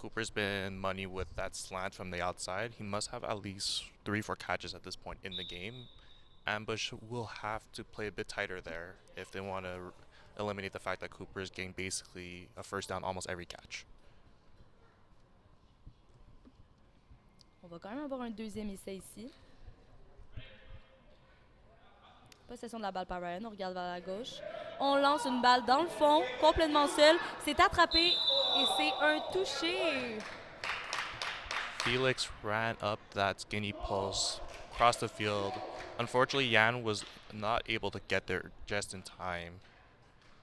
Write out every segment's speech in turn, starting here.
Cooper's been money with that slant from the outside. He must have at least 3, 4 catches at this point in the game. Ambush will have to play a bit tighter there if they want to eliminate the fact that Cooper's getting basically a first down almost every catch. On va quand même avoir un deuxième essai ici. Possession de la balle par Ryan, on regarde vers la gauche. On lance une balle dans le fond, complètement seul. C'est attrapé et c'est un touché. Felix ran up that skinny post across the field. Unfortunately, Yan was not able to get there just in time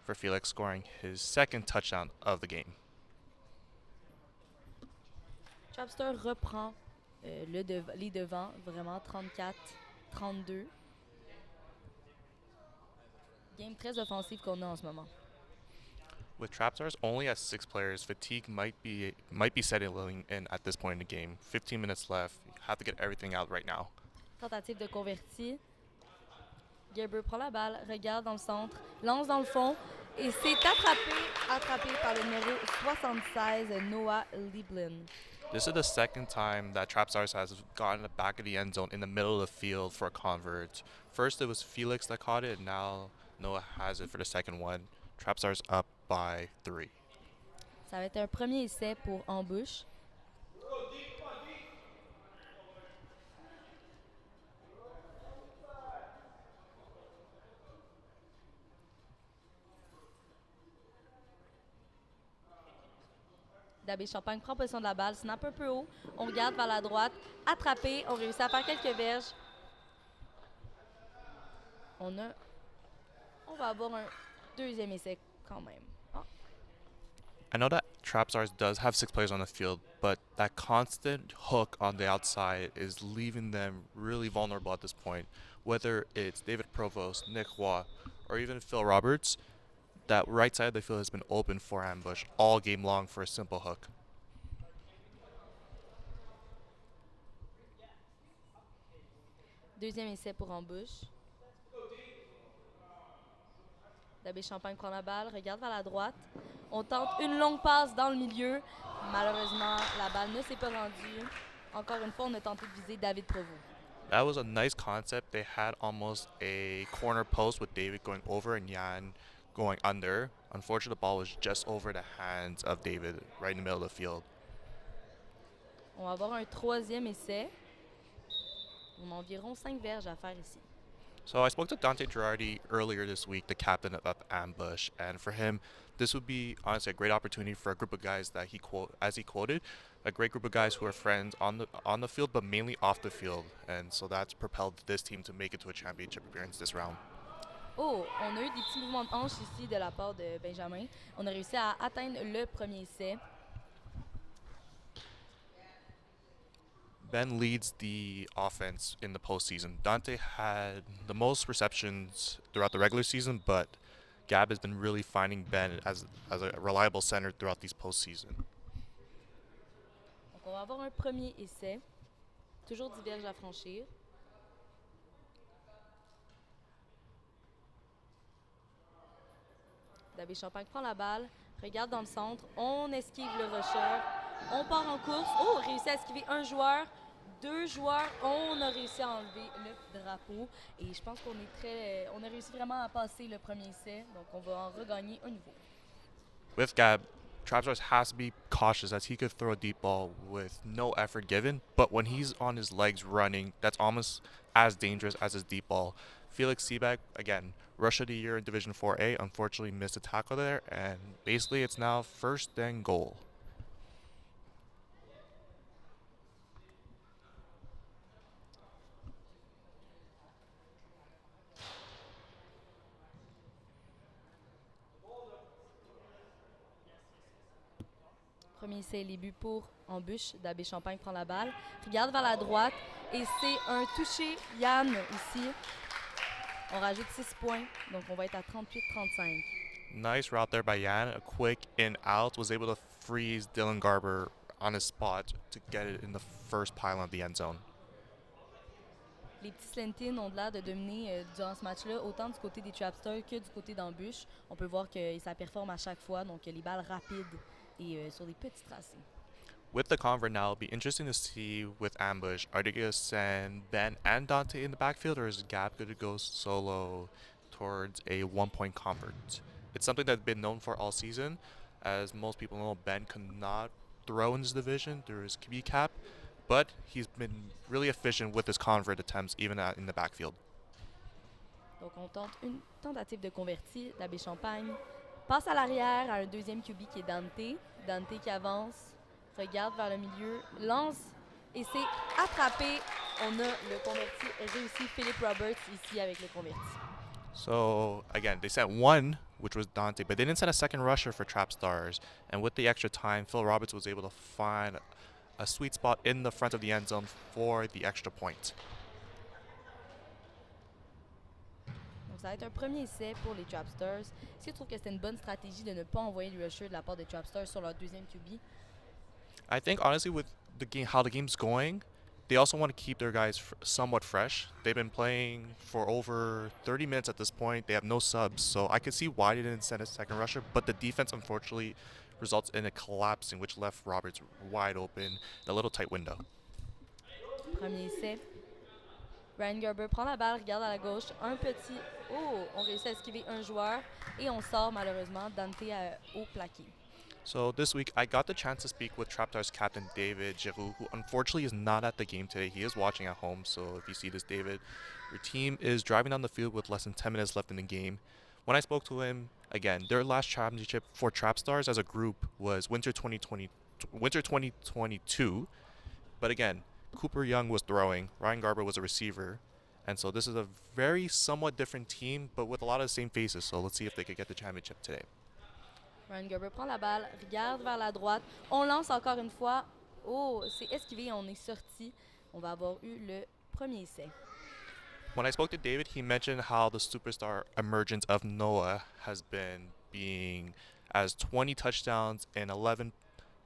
for Felix scoring his second touchdown of the game. Trapster reprend les devants, vraiment 34-32. Game très offensif qu'on a en ce moment. With Trapstars only at 6 players, fatigue might be setting in at this point in the game. 15 minutes left. You have to get everything out right now. Tentative de converti. Gerber prend la balle, regarde dans le centre, lance dans le fond et c'est attrapé par le numéro 76, Noah Lieblin. This is the second time that Trapstars has gotten the back of the end zone in the middle of the field for a convert. First it was Felix that caught it, and now Noah has it for the second one. Trapstars up by 3. Ça va être un premier essai pour Ambush. Dabé Champagne prend possession de la balle, snap un peu haut, on regarde vers la droite, attrapé, on réussit à faire quelques verges. On va avoir un deuxième essai quand même. Oh. I know that Trapstars does have 6 players on the field, but that constant hook on the outside is leaving them really vulnerable at this point. Whether it's David Provost, Nick Hua, or even Phil Roberts, that right side of the field has been open for Ambush all game long for a simple hook. Deuxième essai pour Ambush. Dabé Champagne prend la balle, regarde vers la droite. On tente une longue passe dans le milieu. Malheureusement, la balle ne s'est pas rendue. Encore une fois, on a tenté de viser David Provost. That was a nice concept. They had almost a corner post with David going over and Yan going under. Unfortunately, the ball was just over the hands of David right in the middle of the field. On va avoir un troisième essai. On a environ 5 verges à faire ici. So I spoke to Dante Girardi earlier this week, the captain of Ambush, and for him, this would be honestly a great opportunity for a group of guys that he quoted, a great group of guys who are friends on the field, but mainly off the field, and so that's propelled this team to make it to a championship appearance this round. Oh, on a eu des petits mouvements de hanche ici de la part de Benjamin. On a réussi à atteindre le premier essai. Ben leads the offense in the postseason. Dante had the most receptions throughout the regular season, but Gab has been really finding Ben as a reliable center throughout these postseason. Donc, on va avoir un premier essai. Toujours 10 verges à franchir. Dabé Champagne prend la balle, regarde dans le centre, on esquive le rusher, on part en course. Oh, réussi à esquiver un joueur, 2 joueurs, on a réussi à enlever le drapeau. Et je pense on a réussi vraiment à passer le premier essai, donc on va en regagner un nouveau. With Gab, Trapstars has to be cautious as he could throw a deep ball with no effort given, but when he's on his legs running, that's almost as dangerous as his deep ball. Felix Seaback, again, rush of the year in Division 4A, unfortunately missed a tackle there, and basically it's now first and goal. Premier essai, les buts pour Ambush. Dabé Champagne prend la balle, regarde vers la droite et c'est un touché. Yann ici. On rajoute 6 points, donc on va être à 38-35. Nice route there by Yan. A quick in out was able to freeze Dylan Garber on his spot to get it in the first pylon of the end zone. Les petits Slentins ont l'air de dominer durant ce match-là, autant du côté des Trapstars que du côté d'Ambush. On peut voir que ça performe à chaque fois, donc les balles rapides et sur des petits tracés. With the convert now, it'll be interesting to see with Ambush. Are they going to send Ben and Dante in the backfield, or is Gab going to go solo towards a 1 point convert? It's something that's been known for all season. As most people know, Ben cannot throw in this division through his QB cap, but he's been really efficient with his convert attempts, even in the backfield. Donc, on tente une tentative de converti. L'abbé Champagne passe à l'arrière à un deuxième QB qui est Dante. Dante qui avance, regarde vers le milieu, lance et c'est attrapé. On a le converti réussi. Philip Roberts ici avec le converti. So again, they sent one, which was Dante, but they didn't send a second rusher for Trapstars. And with the extra time, Phil Roberts was able to find a sweet spot in the front of the end zone for the extra point. Donc, ça va être un premier essai pour les Trapstars. Est-ce que tu trouves que c'était une bonne stratégie de ne pas envoyer le rusher de la part des Trapstars sur leur deuxième QB? I think honestly, with the game, how the game's going, they also want to keep their guys somewhat fresh. They've been playing for over 30 minutes at this point. They have no subs, so I could see why they didn't send a second rusher. But the defense, unfortunately, results in a collapsing, which left Roberts wide open in a little tight window. Premier essai. Ryan Gerber prend la balle, regarde à la gauche. Un petit. Oh, on réussit à esquiver un joueur et on sort malheureusement Dante au plaqué. So this week, I got the chance to speak with Traptars captain David Giroux, who unfortunately is not at the game today. He is watching at home, so if you see this, David, your team is driving down the field with less than 10 minutes left in the game. When I spoke to him, again, their last championship for Trapstars as a group was winter 2022. But again, Cooper Young was throwing, Ryan Garber was a receiver, and so this is a very somewhat different team, but with a lot of the same faces. So let's see if they could get the championship today. Ryan Gerber prend la balle, regarde vers la droite. On lance encore une fois. Oh, c'est esquivé, on est sorti. On va avoir eu le premier essai. When I spoke to David, he mentioned how the superstar emergence of Noah has been being as 20 touchdowns in 11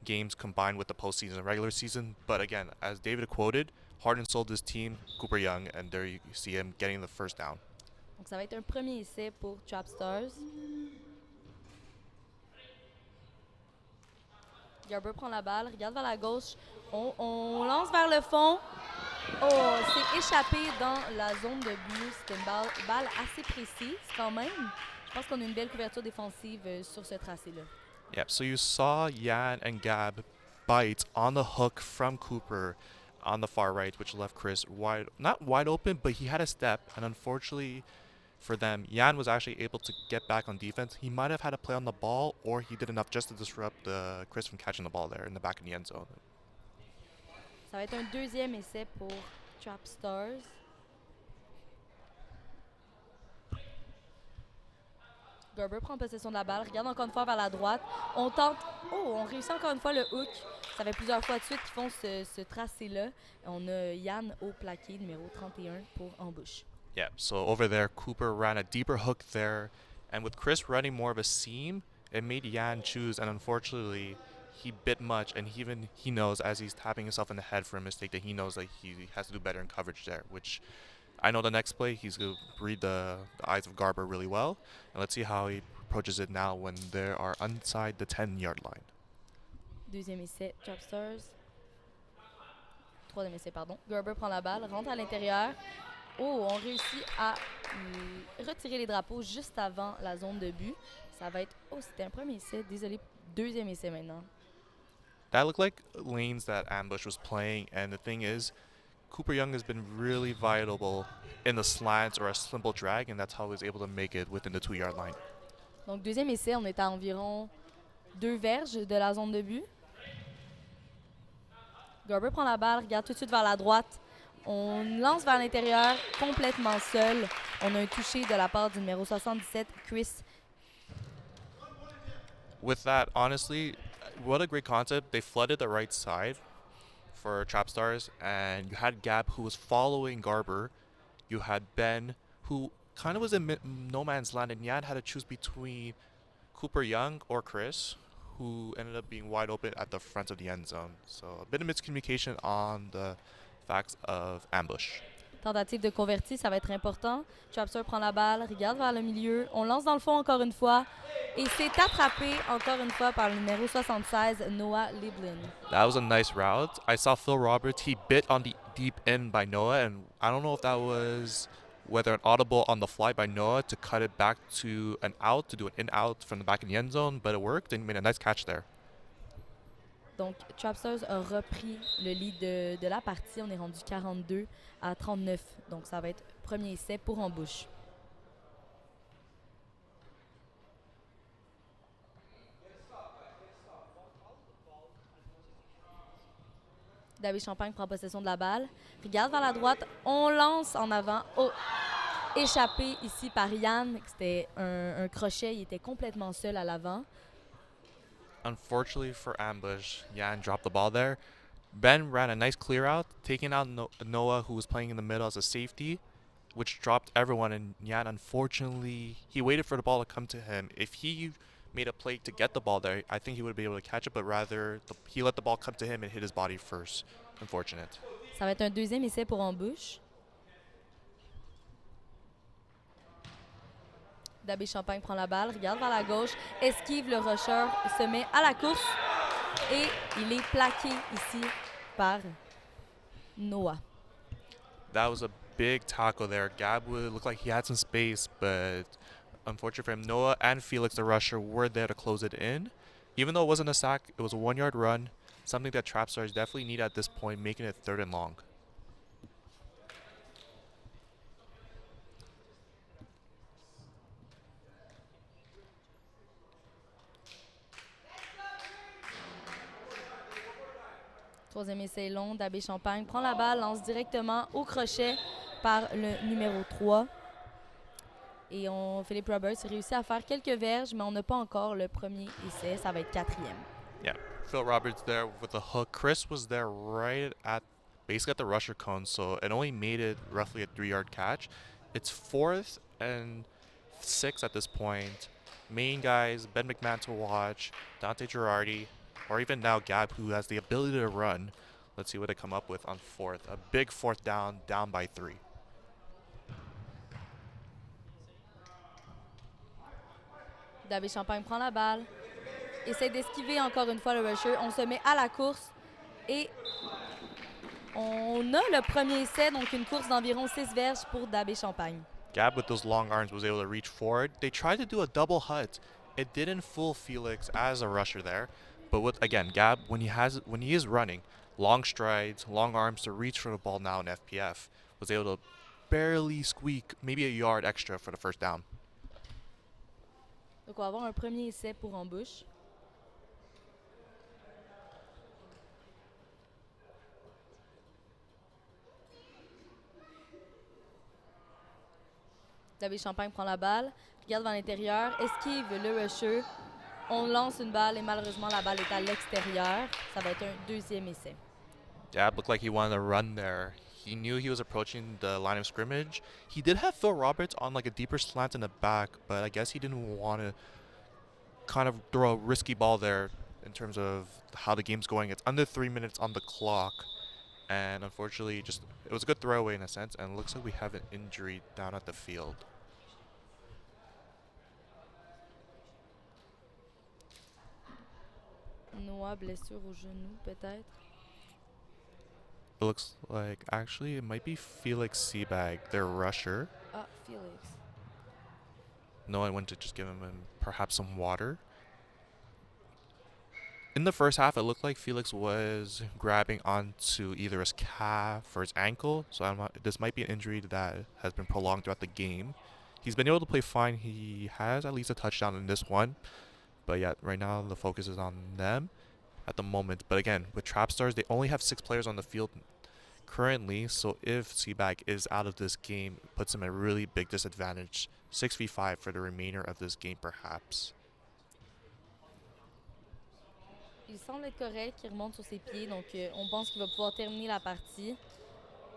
games combined with the postseason and regular season. But again, as David quoted, heart and soul this team, Cooper Young, and there you see him getting the first down. Donc ça va être un premier essai pour Trapstars. Gerber prend la balle, regarde vers la gauche. On lance vers le fond. Oh, c'est échappé dans la zone de but. C'était une balle assez précise quand même. Je pense qu'on a une belle couverture défensive sur ce tracé-là. Yep, so you saw Yan and Gab bite on the hook from Cooper on the far right, which left Chris not wide open, but he had a step. And unfortunately for them, Yan was actually able to get back on defense. He might have had a play on the ball, or he did enough just to disrupt Chris from catching the ball there in the back of the end zone. Ça va être un deuxième essai pour Trapstars. Gerber prend possession de la balle, regarde encore une fois vers la droite. On tente. Oh, on réussit encore une fois le hook. Ça fait plusieurs fois de suite qu'ils font ce tracé-là. On a Yann au plaqué, numéro 31 pour Ambush. Yeah, so over there, Cooper ran a deeper hook there. And with Chris running more of a seam, it made Yan choose. And unfortunately, he bit much. And he knows, as he's tapping himself in the head for a mistake, that he knows that he has to do better in coverage there, which I know the next play, he's going to read the eyes of Garber really well. And let's see how he approaches it now when they are inside the 10-yard line. Deuxième essai, Trapstars. Troisième essai, pardon. Gerber prend la balle, rentre à l'intérieur. Oh, on réussit à retirer les drapeaux juste avant la zone de but. Ça va être... Oh, c'était un premier essai. Désolé, deuxième essai maintenant. That looked like lanes that Ambush was playing. And the thing is, Cooper Young has been really viable in the slants or a simple drag, and that's how he was able to make it within the 2-yard line. Donc, deuxième essai, on est à environ 2 verges de la zone de but. Gerber prend la balle, regarde tout de suite vers la droite. On lance vers l'intérieur, complètement seul. On a un touché de la part du numéro 77, Chris. With that, honestly, what a great concept. They flooded the right side for Trapstars, and you had Gab, who was following Garber. You had Ben, who kind of was in no man's land, and Yan had to choose between Cooper Young or Chris, who ended up being wide open at the front of the end zone. So a bit of miscommunication on the facts of Ambush. Tentative de converti, ça va être important. Trapster prend la balle, regarde vers le milieu. On lance dans le fond encore une fois. Et c'est attrapé encore une fois par le numéro 76, Noah Liblin. That was a nice route. I saw Phil Roberts. He bit on the deep end by Noah, and I don't know if that was whether an audible on the fly by Noah to cut it back to an out, to do an in-out from the back in the end zone, but it worked and he made a nice catch there. Donc, Trapsters a repris le lead de la partie. On est rendu 42-39. Donc, ça va être premier essai pour Ambush. David Champagne prend possession de la balle. Regarde vers la droite. On lance en avant. Oh! Échappé ici par Yann. C'était un crochet. Il était complètement seul à l'avant. Unfortunately for Ambush, Yan dropped the ball there. Ben ran a nice clear out, taking out Noah, who was playing in the middle as a safety, which dropped everyone. And Yan, unfortunately, he waited for the ball to come to him. If he made a play to get the ball there, I think he would be able to catch it, but rather he let the ball come to him and hit his body first. Unfortunate. Ça va être un deuxième essai pour Ambush. Dabé Champagne prend la balle, regarde vers la gauche, esquive le rusher, se met à la course et il est plaqué ici par Noah. That was a big tackle there. Gab would look like he had some space, but unfortunately for him, Noah and Felix, the rusher, were there to close it in. Even though it wasn't a sack, it was a 1-yard run, something that Trapstars definitely need at this point, making it 3rd and long. Troisième essai long, Dabé Champagne prend la balle, lance directement au crochet par le numéro 3. Et Philip Roberts réussit à faire quelques verges, mais on n'a pas encore le premier essai. Ça va être 4e. Yeah, Phil Roberts there with the hook. Chris was there right at basically at the rusher cone, so it only made it roughly a 3-yard catch. It's 4th and 6 at this point. Main guys, Ben McMahon to watch, Dante Girardi, or even now Gab, who has the ability to run. Let's see what they come up with on 4th. A big 4th down by 3. Dabé Champagne prend la balle, essaie d'esquiver encore une fois le rusher. On se met à la course et on a le premier essai, donc une course d'environ 6 verges pour Dabé Champagne. Gab with those long arms was able to reach forward. They tried to do a double hut. It didn't fool Felix as a rusher there. But with again, Gab when he is running, long strides, long arms to reach for the ball now in FPF, was able to barely squeak maybe a yard extra for the first down. Donc on va avoir un premier essai pour Ambush. Dabé Champagne prend la balle, regarde vers l'intérieur, esquive le rusher. On lance une balle et malheureusement la balle est à l'extérieur. Ça va être un deuxième essai. Gab looked like he wanted to run there. He knew he was approaching the line of scrimmage. He did have Phil Roberts on like a deeper slant in the back, but I guess he didn't want to kind of throw a risky ball there in terms of how the game's going. It's under 3 minutes on the clock. And unfortunately, it was a good throwaway in a sense, and it looks like we have an injury down at the field. Noah, blessure au genou peut-être. It looks like actually it might be Felix Seabag, their rusher. Ah, Felix. No one went to just give him perhaps some water. In the first half, it looked like Felix was grabbing onto either his calf or his ankle, so this might be an injury that has been prolonged throughout the game. He's been able to play fine. He has at least a touchdown in this one. But yeah, right now the focus is on them at the moment. But again, with Trapstars, they only have 6 players on the field currently, so if Seabag is out of this game, it puts him at a really big disadvantage. 6v5 for the remainder of this game, perhaps. Il semble être correct, il remonte sur ses pieds, donc on pense qu'il va pouvoir terminer la partie.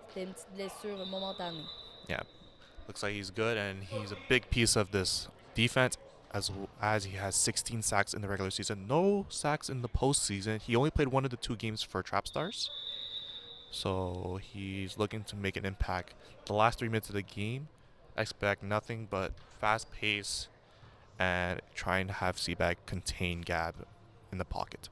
C'était une petite blessure momentanée. Yeah, looks like he's good, and he's a big piece of this defense, as he has 16 sacks in the regular season. No sacks in the postseason. He only played one of the 2 games for Trapstars. So he's looking to make an impact. The last 3 minutes of the game, I expect nothing but fast pace and trying to have Seabag contain Gab in the pocket.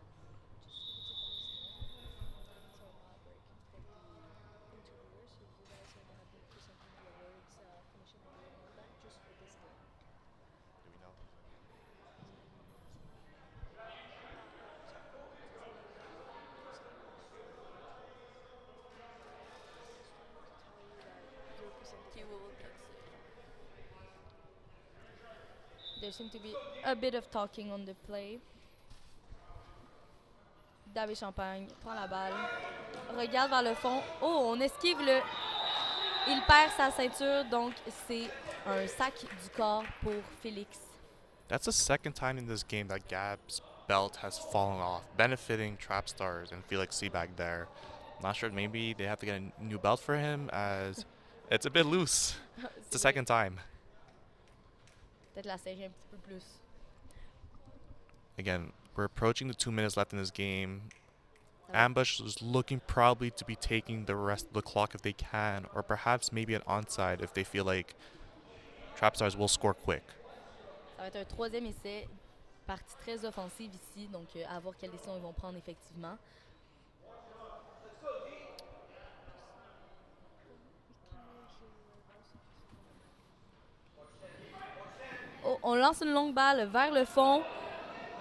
Okay, we will get it. There seems to be a bit of talking on the play. David Champagne prend la balle, regarde vers le fond. Oh, on esquive le. Il perd sa ceinture, donc c'est un sac du corps pour Félix. That's the second time in this game that Gab's belt has fallen off, benefiting Trapstars and Felix Seabag there. Not sure, maybe they have to get a new belt for him as it's a bit loose. It's the C'est vrai. second time. Peut-être la serrer un petit peu plus. Again, we're approaching the 2 minutes left in this game. Ça va. Ambush is looking probably to be taking the rest of the clock if they can, or perhaps maybe an onside if they feel like Trapstars will score quick. Ça va être un troisième essai. Partie très offensive ici, donc à voir quelles décisions ils vont prendre effectivement. Oh, on lance une longue balle vers le fond.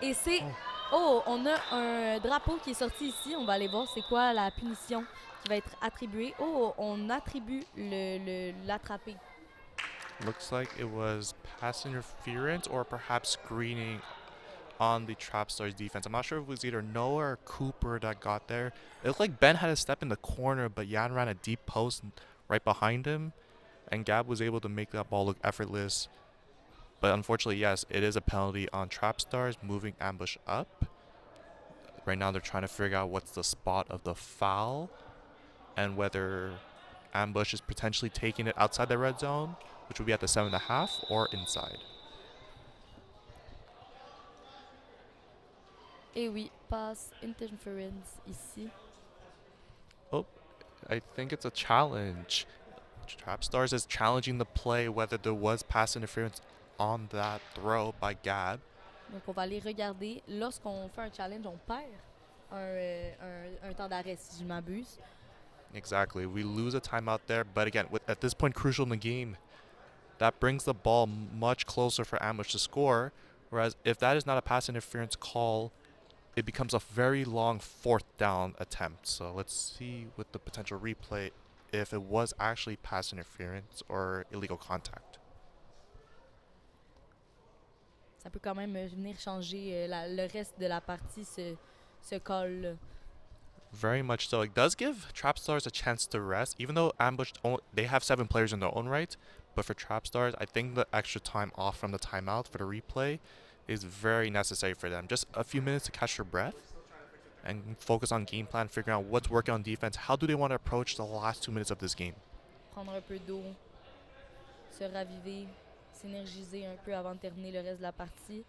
Et c'est. Oh, on a un drapeau qui est sorti ici. On va aller voir c'est quoi la punition qui va être attribuée. Oh, on attribue l'attrapé. Looks like it was pass interference or perhaps screening on the Trapstars defense. I'm not sure if it was either Noah or Cooper that got there. It looked like Ben had a step in the corner, but Yan ran a deep post right behind him, and Gab was able to make that ball look effortless. But unfortunately, yes, it is a penalty on Trapstars moving Ambush up. Right now, they're trying to figure out what's the spot of the foul and whether Ambush is potentially taking it outside the red zone, which would be at the 7.5, or inside. Et oui, pass interference ici. Oh, I think it's a challenge. Trapstars is challenging the play whether there was pass interference on that throw by Gab. Donc on va aller regarder. Lorsqu'on fait un challenge, on perd un temps d'arrêt, si je m'abuse. Exactly. We lose a timeout there, but again, at this point crucial in the game, that brings the ball much closer for Ambush to score. Whereas if that is not a pass interference call, it becomes a very long fourth down attempt. So let's see with the potential replay if it was actually pass interference or illegal contact. Ça peut quand même venir changer le reste de la partie, ce call-là. Very much so. It does give Trapstars a chance to rest, even though Ambush, they have 7 players in their own right. But for Trapstars, I think the extra time off from the timeout for the replay is very necessary for them. Just a few minutes to catch their breath and focus on game plan, figuring out what's working on defense. How do they want to approach the last 2 minutes of this game? Prendre un peu d'eau, se raviver, s'énergiser un peu avant de terminer le reste de la partie.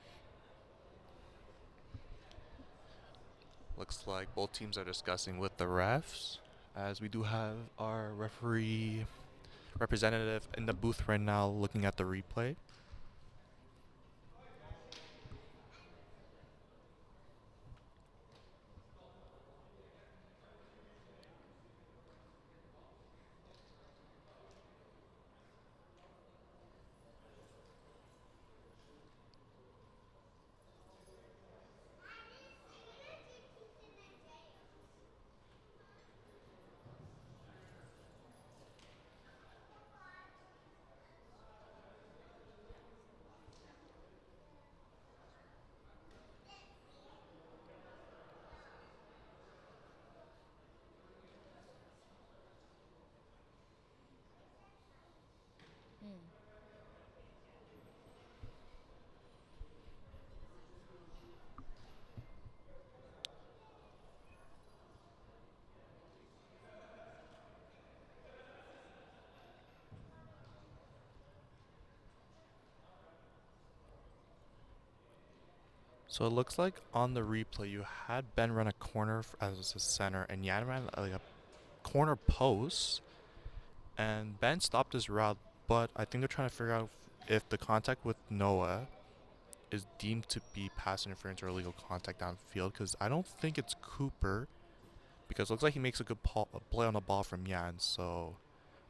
Looks like both teams are discussing with the refs, as we do have our referee representative in the booth right now looking at the replay. So it looks like on the replay you had Ben run a corner as a center and Yan ran like a corner post, and Ben stopped his route, but I think they're trying to figure out if the contact with Noah is deemed to be pass interference or illegal contact downfield, because I don't think it's Cooper, because it looks like he makes a good play on the ball from Yan. So,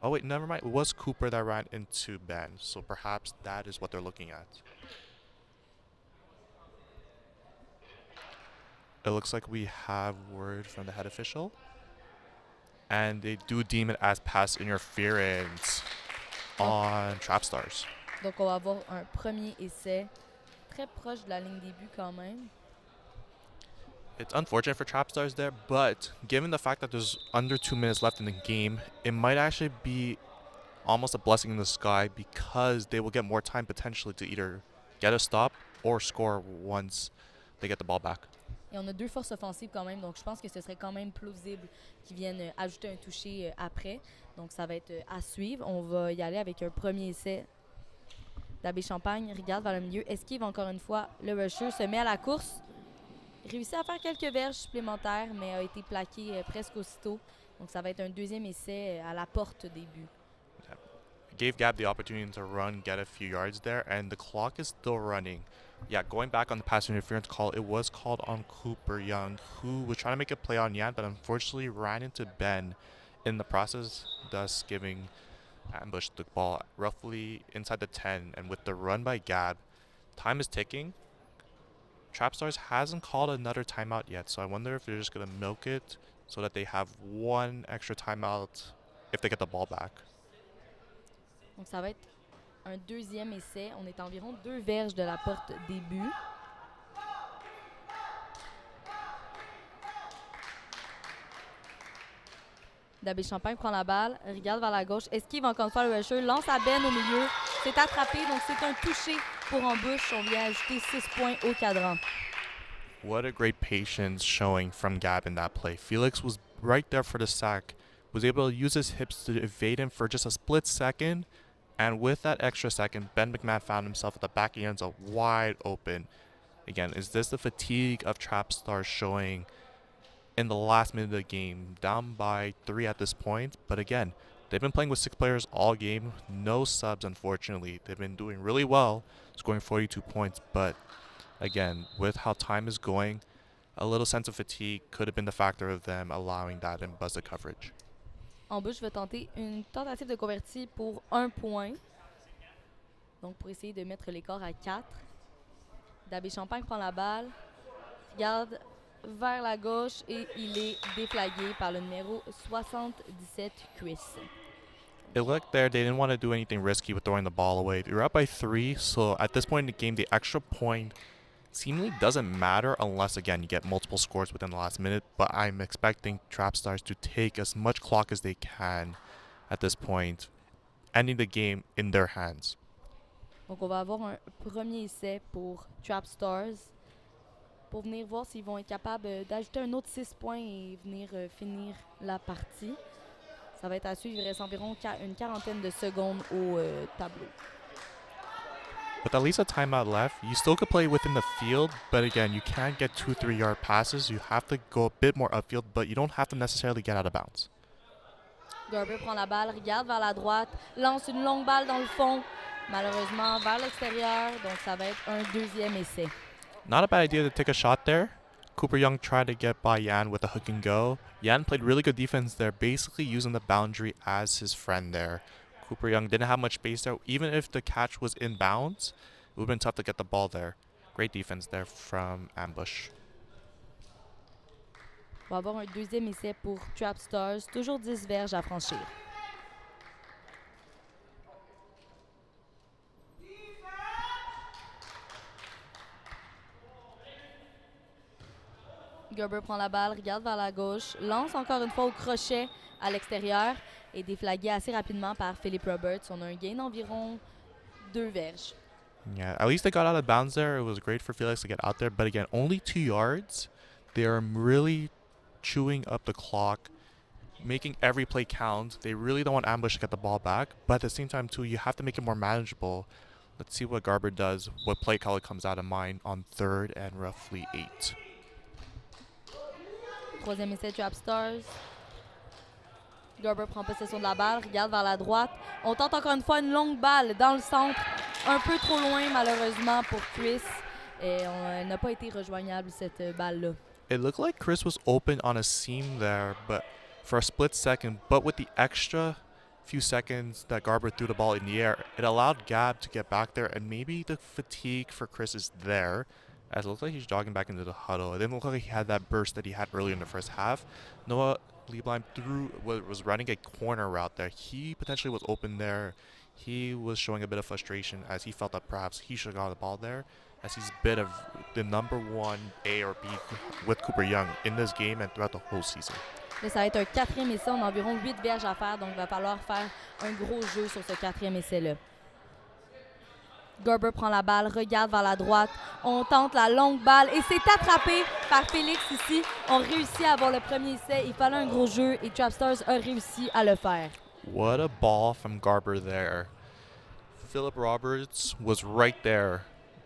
oh wait, never mind. It was Cooper that ran into Ben, so perhaps that is what they're looking at. It looks like we have word from the head official, and they do deem it as pass interference Donc, on Trapstars. donc on va avoir un premier essai très proche de la ligne des buts quand même. It's unfortunate for Trapstars there, but given the fact that there's under 2 minutes left in the game, it might actually be almost a blessing in the sky because they will get more time potentially to either get a stop or score once they get the ball back. Et on a deux forces offensives quand même, donc je pense que ce serait quand même plausible qu'ils viennent ajouter un toucher après. Donc ça va être à suivre. On va y aller avec un premier essai d'Abbé Champagne. Regarde vers le milieu, esquive encore une fois. Le rusher se met à la course. Réussit à faire quelques verges supplémentaires, mais a été plaqué presque aussitôt. Donc ça va être un deuxième essai à la porte des buts. Gave Gab the opportunity to run, get a few yards there, and the clock is still running. Yeah, going back on the pass interference call, it was called on Cooper Young, who was trying to make a play on Yan, but unfortunately ran into Ben in the process, thus giving Ambush the ball roughly inside the 10. And with the run by Gab, time is ticking. Trapstars hasn't called another timeout yet, so I wonder if they're just going to milk it so that they have one extra timeout if they get the ball back. Donc ça va être un deuxième essai. On est à environ 2 verges de la porte des buts. D'Abbé Champagne prend la balle, regarde vers la gauche, esquive encore une fois le rusher, lance à Ben au milieu. C'est attrapé, donc c'est un touché pour Ambush. On vient ajouter 6 points au cadran. What a great patience showing from Gab in that play. Felix was right there for the sack, was able to use his hips to evade him for just a split second, and with that extra second, Ben McMahon found himself at the back of the end zone wide open. Again, is this the fatigue of Trapstars showing in the last minute of the game, down by 3 at this point? But again, they've been playing with 6 players all game, no subs unfortunately. They've been doing really well, scoring 42 points, but again, with how time is going, a little sense of fatigue could have been the factor of them allowing that and buzz the coverage. Ambush va tenter une tentative de converti pour 1 point. Donc pour essayer de mettre l'écart à 4. D'Abbé Champagne prend la balle, regarde vers la gauche et il est déflagué par le numéro 77 Chris. It looked there they didn't want to do anything risky with throwing the ball away. They were up by 3, so at this point in the game, the extra point seemingly doesn't matter unless, again, you get multiple scores within the last minute. But I'm expecting Trapstars to take as much clock as they can at this point, ending the game in their hands. Donc on va avoir un premier essai pour Trapstars pour venir voir s'ils vont être capables d'ajouter un autre 6 points et venir finir la partie. Ça va être à suivre, il reste environ une quarantaine de secondes au tableau. With at least a timeout left, you still could play within the field, but again, you can't get 2-3 yard passes. You have to go a bit more upfield, but you don't have to necessarily get out of bounds. Garber prend la balle, regarde vers la droite, lance une longue balle dans le fond, malheureusement vers l'extérieur, donc ça va être un deuxième essai. Not a bad idea to take a shot there. Cooper Young tried to get by Yan with a hook and go. Yan played really good defense there, basically using the boundary as his friend there. Cooper Young didn't have much space there. Even if the catch was in bounds, it would have been tough to get the ball there. Great defense there from Ambush. On va avoir un deuxième essai pour Trapstars, toujours 10 verges à franchir. Gerber prend la balle, regarde vers la gauche, lance encore une fois au crochet à l'extérieur et déflagué assez rapidement par Philip Roberts. On a un gain d'environ 2 verges. Yeah, at least they got out of bounds there. It was great for Felix to get out there. But again, only 2 yards. They're really chewing up the clock, making every play count. They really don't want Ambush to get the ball back. But at the same time, too, you have to make it more manageable. Let's see what Garber does, what play color comes out of mind on 3rd and roughly 8. Troisième essai Trapstars. Garber prend possession de la balle, regarde vers la droite. On tente encore une fois une longue balle dans le centre. Un peu trop loin, malheureusement, pour Chris. Et elle n'a pas été rejoignable, cette balle-là. It looked like Chris was open on a seam there, but for a split second. But with the extra few seconds that Garber threw the ball in the air, it allowed Gab to get back there, and maybe the fatigue for Chris is there, as it looked like he's jogging back into the huddle. It didn't look like he had that burst that he had earlier in the first half. Noah Lieblein was running a corner route there. He potentially was open there. He was showing a bit of frustration as he felt that perhaps he should have got the ball there, as he's been of the number one A or B with Cooper Young in this game and throughout the whole season. Là, ça va être un quatrième essai. On a environ 8 verges à faire, donc il va falloir faire un gros jeu sur ce quatrième essai-là. Garber prend la balle, regarde vers la droite. On tente la longue balle et c'est attrapé par Félix ici. On réussit à avoir le premier essai. Il fallait un gros jeu et Trapstars a réussi à le faire. What a ball from Garber there. Philip Roberts was right there,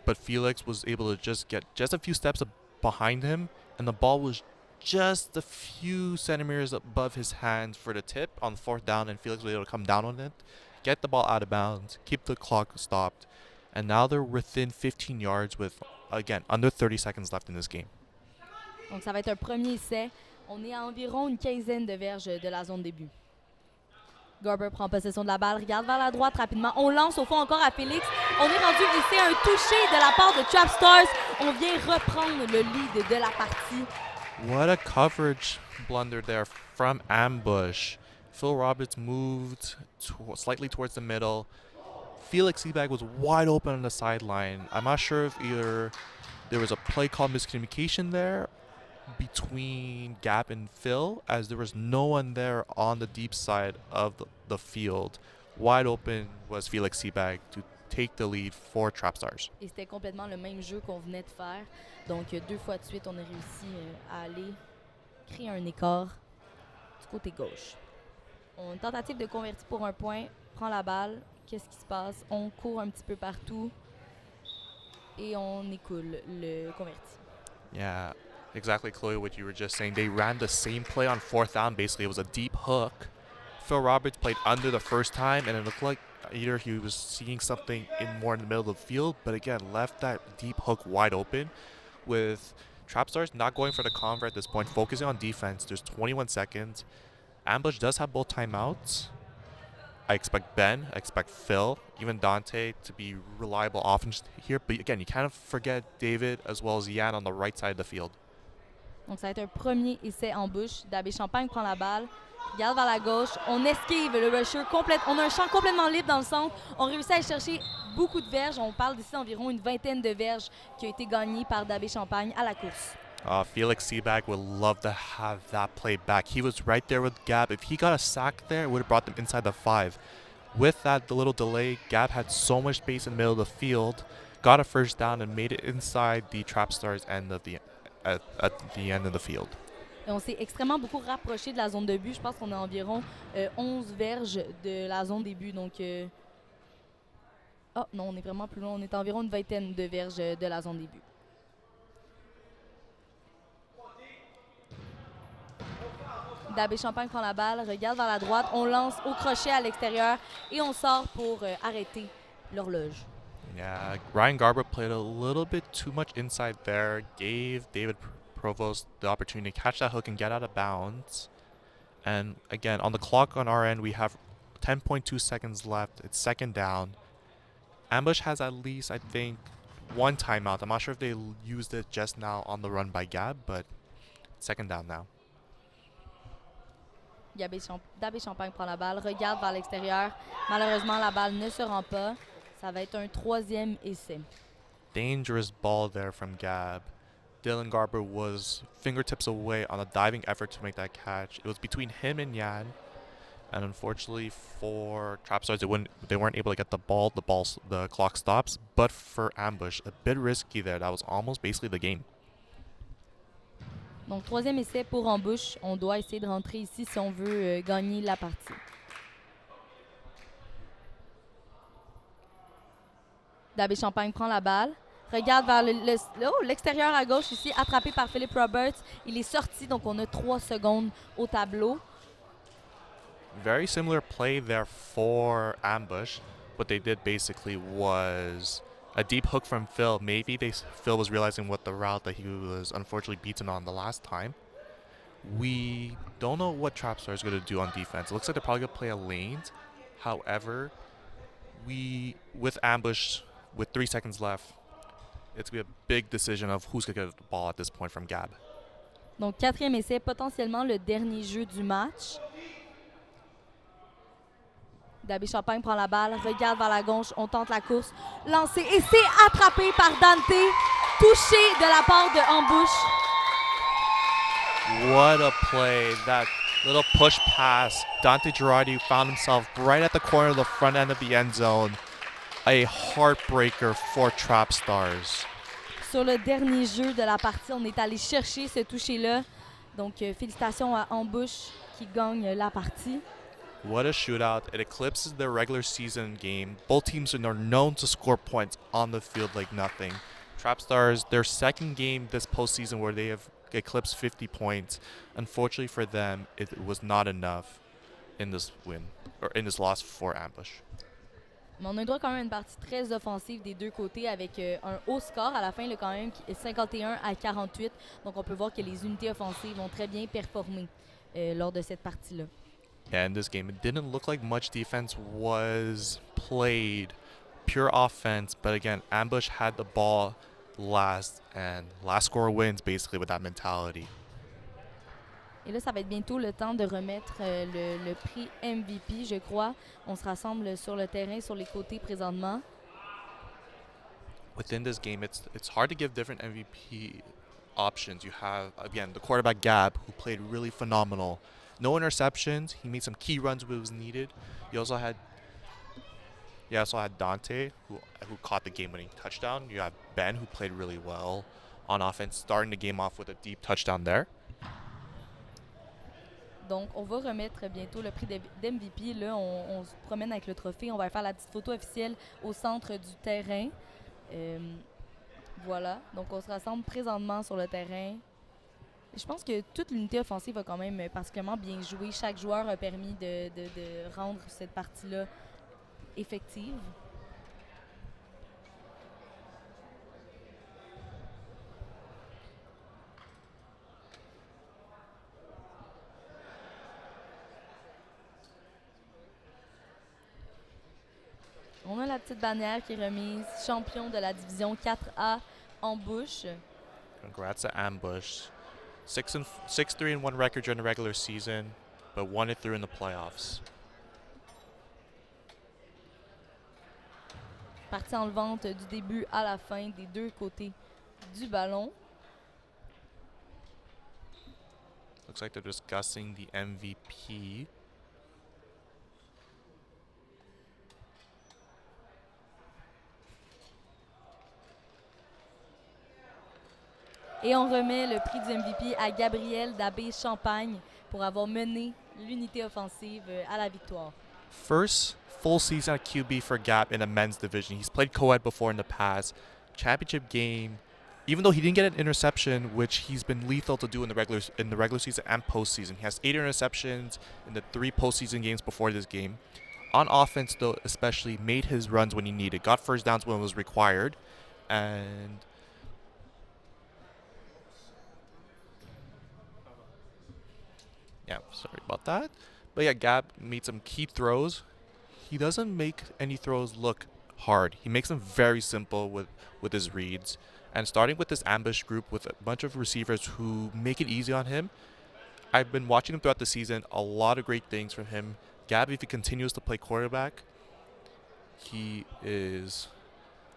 but Felix was able to just get just a few steps behind him, and the ball was just a few centimeters above his hands for the tip on 4th down, and Felix was able to come down on it, get the ball out of bounds, keep the clock stopped, and now they're within 15 yards with, again, under 30 seconds left in this game. Donc ça va être un premier essai. On est à environ une quinzaine de verges de la zone début. Garber prend possession de la balle, regarde vers la droite rapidement. On lance au fond encore à Félix. On est rendu et c'est un touché de la part de Trapstars. On vient reprendre le lead de la partie. What a coverage blunder there from Ambush. Phil Roberts moved slightly towards the middle. Felix Seabag was wide open on the sideline. I'm not sure if either there was a play call miscommunication there between Gab and Phil, as there was no one there on the deep side of the field. Wide open was Felix Seabag to take the lead for Trapstars. Et c'était complètement le même jeu qu'on venait de faire. Donc 2 fois de suite, on a réussi à aller créer un écart du côté gauche. On tentative de convertir pour un point, prend la balle. Qu'est-ce qui se passe? On court un petit peu partout et on écoule le converti. Yeah, exactly, Chloe, what you were just saying. They ran the same play on 4th down. Basically, it was a deep hook. Phil Roberts played under the first time, and it looked like either he was seeing something more in the middle of the field, but again, left that deep hook wide open. With Trapstars not going for the convert at this point, focusing on defense. There's 21 seconds. Ambush does have both timeouts. I expect Ben, I expect Phil, even Dante to be reliable offense here. But again, you can't forget David as well as Yann on the right side of the field. Donc ça va être un premier essai en bouche. Dabé Champagne prend la balle, regarde vers la gauche. On esquive le rusher complète. On a un champ complètement libre dans le centre. On réussit à aller chercher beaucoup de verges. On parle d'ici environ une vingtaine de verges qui ont été gagnées par Dabé Champagne à la course. Felix Seabag would love to have that play back. He was right there with Gab. If he got a sack there, it would have brought them inside the 5. With that little delay, Gab had so much space in the middle of the field, got a first down, and made it inside the Trapstars end of at the end of the field. Et on s'est extrêmement beaucoup rapproché de la zone de but. Je pense qu'on a environ 11 verges de la zone des buts. Donc, oh non, on est vraiment plus loin. On est à environ une vingtaine de verges de la zone des buts. Dabé Champagne prend la balle, regarde vers la droite. On lance au crochet à l'extérieur et on sort pour arrêter l'horloge. Yeah, Ryan Garber played a little bit too much inside there. Gave David Provost the opportunity to catch that hook and get out of bounds. And again, on the clock on our end, we have 10.2 seconds left. It's 2nd down. Ambush has at least, I think, 1 timeout. I'm not sure if they used it just now on the run by Gab, but 2nd down now. Dabé Champagne prend la balle, regarde vers l'extérieur. Malheureusement, la balle ne se rend pas. Ça va être un 3e essai. Dangerous ball there from Gab. Dylan Garber was fingertips away on a diving effort to make that catch. It was between him and Yann. And unfortunately for Trapstars, they weren't able to get the ball. The clock stops. But for Ambush, a bit risky there. That was almost basically the game. Donc, 3e essai pour Ambush. On doit essayer de rentrer ici si on veut gagner la partie. Dabé Champagne prend la balle. Regarde vers l'extérieur à gauche ici, attrapé par Philip Roberts. Il est sorti, donc on a 3 secondes au tableau. Very similar play there for Ambush. What they did basically was a deep hook from Phil. Maybe Phil was realizing what the route that he was unfortunately beaten on the last time. We don't know what Trapstar is going to do on defense. It looks like they're probably going to play a lanes. However, with Ambush, with 3 seconds left, it's going to be a big decision of who's going to get the ball at this point from Gab. Donc, quatrième essai, potentiellement le dernier jeu du match. Dabi Champagne prend la balle, regarde vers la gauche, on tente la course, lancé et c'est attrapé par Dante, touché de la part de Ambush. What a play. That little push pass. Dante Girardi found himself right at the corner of the front end of the end zone. A heartbreaker for Trapstars. Sur le dernier jeu de la partie, on est allé chercher ce toucher-là. Donc, félicitations à Ambush qui gagne la partie. What a shootout. It eclipses their regular season game. Both teams are known to score points on the field like nothing. Trapstars, their second game this postseason where they have eclipsed 50 points. Unfortunately for them, it was not enough in this win, or in this loss for Ambush. Mais on a eu droit quand même à une partie très offensive des deux côtés avec un haut score à la fin, là, quand même, 51-48. Donc, on peut voir que les unités offensives ont très bien performé lors de cette partie-là. Yeah, in this game, it didn't look like much defense was played. Pure offense, but again, Ambush had the ball last, and last score wins basically with that mentality. Et là, ça va être bientôt le temps de remettre le prix MVP, je crois. On se rassemble sur le terrain, sur les côtés présentement. Within this game, it's hard to give different MVP options. You have, again, the quarterback Gab, who played really phenomenal. No interceptions. He made some key runs when it was needed. You also had Dante, who caught the game-winning touchdown. You have Ben, who played really well on offense, starting the game off with a deep touchdown there. Donc, on va remettre bientôt le prix d'MVP. Là, on se promène avec le trophée. On va faire la petite photo officielle au centre du terrain. Voilà. Donc, on se rassemble présentement sur le terrain. Je pense que toute l'unité offensive a quand même particulièrement bien joué. Chaque joueur a permis de rendre cette partie-là effective. On a la petite bannière qui est remise. Champion de la division 4A, Ambush. Congrats to Ambush. 6-3-1 record during the regular season, but 1-3 in the playoffs. Partie enlevante du début à la fin des deux côtés du ballon. Looks like they're discussing the MVP. Et on remet le prix du MVP à Gabriel Dabé-Champagne pour avoir mené l'unité offensive à la victoire. First full season at QB for Gap in the men's division. He's played co-ed before in the past. Championship game, even though he didn't get an interception, which he's been lethal to do in the regular season and postseason. He has 8 interceptions in the 3 postseason games before this game. On offense, though, especially made his runs when he needed, got first downs when it was required, and yeah, sorry about that. But yeah, Gab made some key throws. He doesn't make any throws look hard. He makes them very simple with his reads. And starting with this ambush group with a bunch of receivers who make it easy on him, I've been watching him throughout the season. A lot of great things from him. Gab, if he continues to play quarterback, he is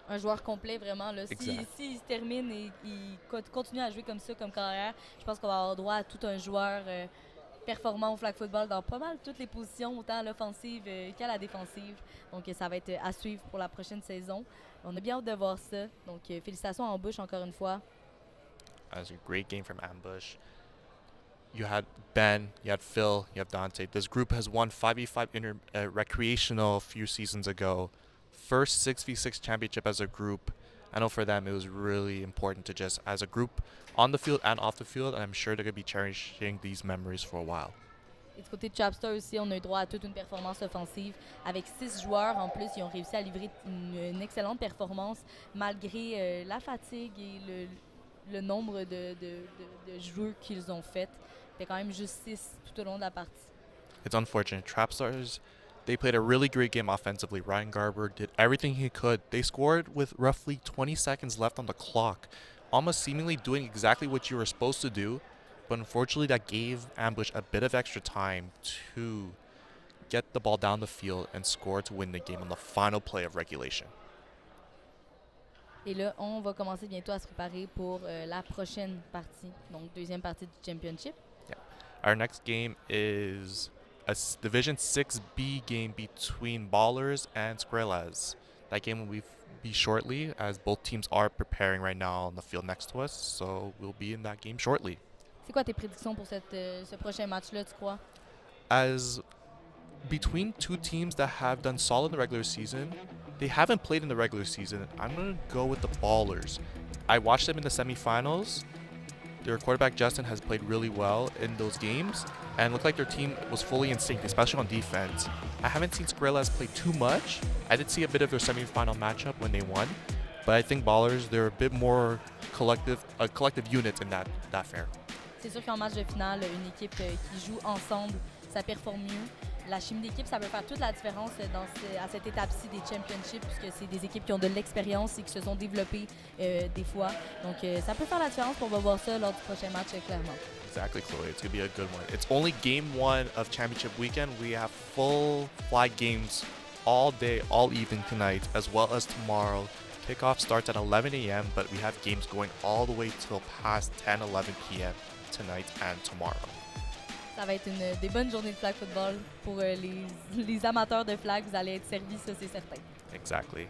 Un joueur complet, vraiment. Là. Exact. S'il se termine et il continue à jouer comme ça, comme carrière, je pense qu'on va avoir droit à tout un joueur performant au flag football dans pas mal toutes les positions, autant à l'offensive qu'à la défensive. Donc, ça va être à suivre pour la prochaine saison. On a bien hâte de voir ça. Donc, félicitations à Ambush encore une fois. That was a great game from Ambush. You had Ben, you had Phil, you have Dante. This group has won 5v5 recreational a few seasons ago. First 6v6 championship as a group. I know for them it was really important to just, as a group, on the field and off the field, and I'm sure they're going to be cherishing these memories for a while. Et du côté de Trapstar aussi, on a eu droit à toute une performance offensive. Avec 6 joueurs en plus, ils ont réussi à livrer une excellente performance malgré la fatigue et le nombre de jeux qu'ils ont fait. C'était quand même juste 6 tout au long de la partie. It's unfortunate. Trapstars, they played a really great game offensively. Ryan Garber did everything he could. They scored with roughly 20 seconds left on the clock, almost seemingly doing exactly what you were supposed to do. But unfortunately, that gave Ambush a bit of extra time to get the ball down the field and score to win the game on the final play of regulation. Et là, on va commencer bientôt à se préparer pour la prochaine partie, donc deuxième partie du championship. Yeah. Our next game is a Division 6B game between Ballers and Skrillaz. That game will be shortly, as both teams are preparing right now on the field next to us, so we'll be in that game shortly. C'est quoi tes prédictions pour ce prochain match-là, tu crois? As between two teams that have done solid in the regular season, they haven't played in the regular season. I'm going to go with the Ballers. I watched them in the semifinals. Their quarterback Justin has played really well in those games and looked like their team was fully in sync, especially on defense. I haven't seen Skrillaz play too much. I did see a bit of their semifinal matchup when they won, but I think Ballers, they're a bit more a collective unit in that fair. C'est sûr qu'en match de finale, une équipe qui joue ensemble, ça performe mieux. La chimie d'équipe, ça peut faire toute la différence à cette étape-ci des championships, puisque c'est des équipes qui ont de l'expérience et qui se sont développées des fois. Donc, ça peut faire la différence. On va voir ça lors du prochain match, clairement. Exactly, Chloe. It's going to be a good one. It's only game one of championship weekend. We have full flag games all day, all evening tonight, as well as tomorrow. Kickoff starts at 11 a.m., but we have games going all the way till past 10, 11 p.m. tonight and tomorrow. Ça va être des bonnes journées de flag football pour les amateurs de flag. Vous allez être servis, ça c'est certain. Exactly.